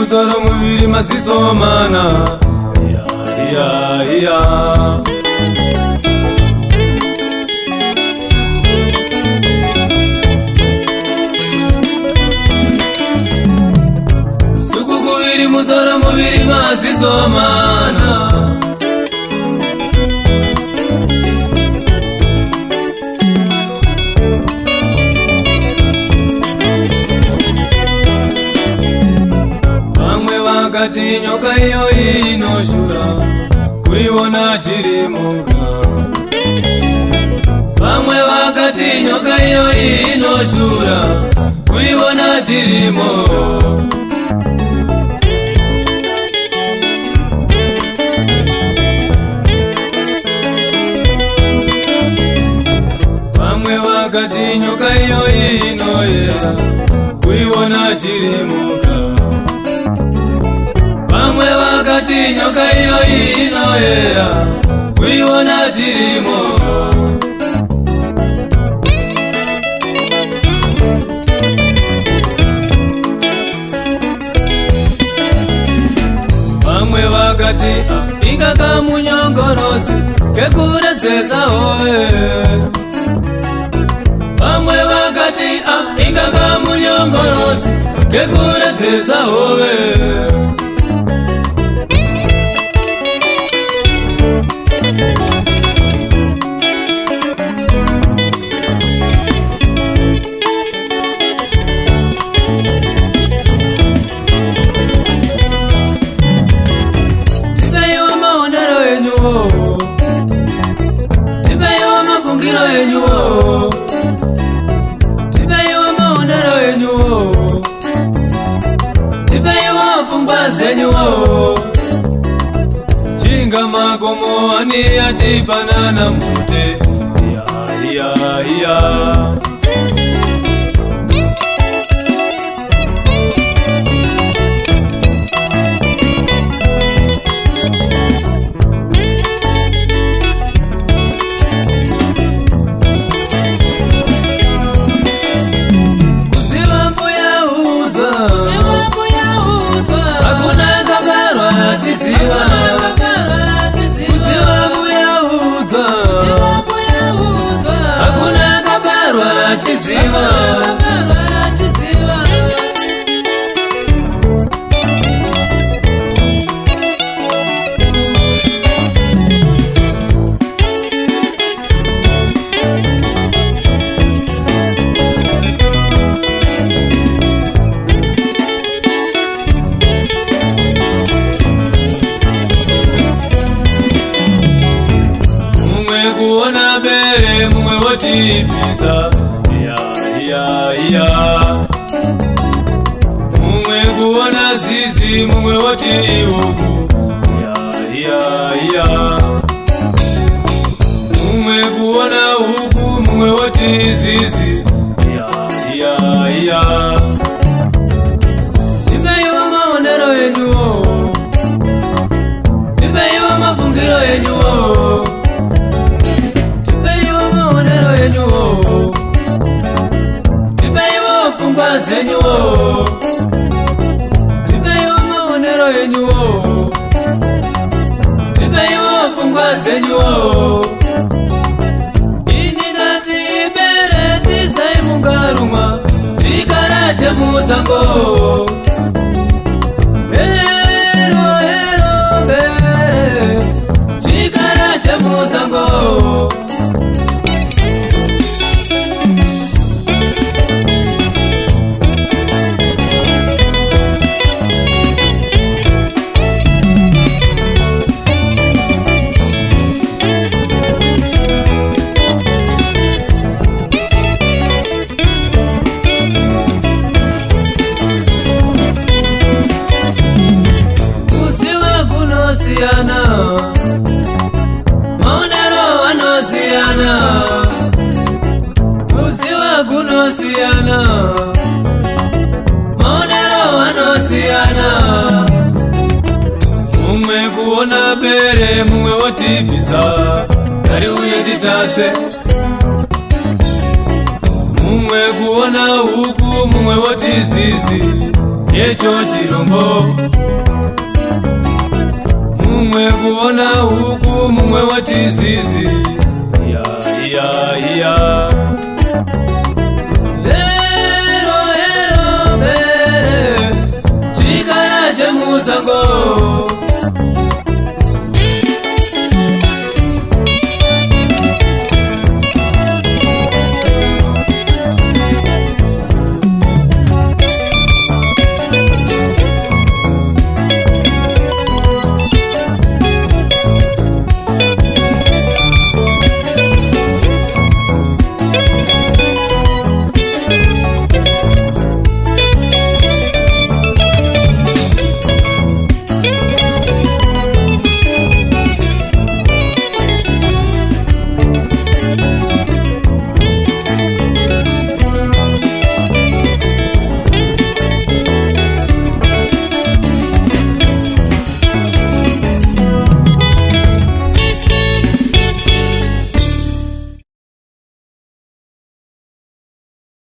muzoro muviri masiso mana. Suku kuviri muzoro muviri masiso mana. Vakati nyoka iyo inoshura kuiona chiri muga. Vamwe vakati nyoka iyo inoshura kuiona chirimo. Vamwe vakati nyoka iyo inoyera kuiona chirimuga. Vamwe vakati nyoka iyo inoyera kuiona chirimo. Vamwe vakati inga kamunyongorosi kekuredzesa howe. Vamwe vakati inga kamunyongorosi kekuredzesa howe. Chinga magomo ani achipanana mute. Kuona bere mumwe wotipisa. Mumwe kuona zizi mumwe woti uku. Mumwe kuona uku mumwe woti zizi. Tipeyo maonero yenyuo. Tipeyo mafungiro yenyuo. Tipeyo pungwa zenyuo. Tipeyo maonero yenyuo. Tipeyo pungwa zenyuo. Ini nati bere tisai mungaruma tikarache musango. Hero bere tikarache musango. Maonero anosiana. Usiwa kunosiana. Maonero anosiana. Mumwe kuona bere mumwe wotipisa. Kari uye titashe. Mumwe kuona huku mumwe wotisizi. yecho chirombo. Mumwe kuona huku, mumwe watizizi. Iya, iya, iya.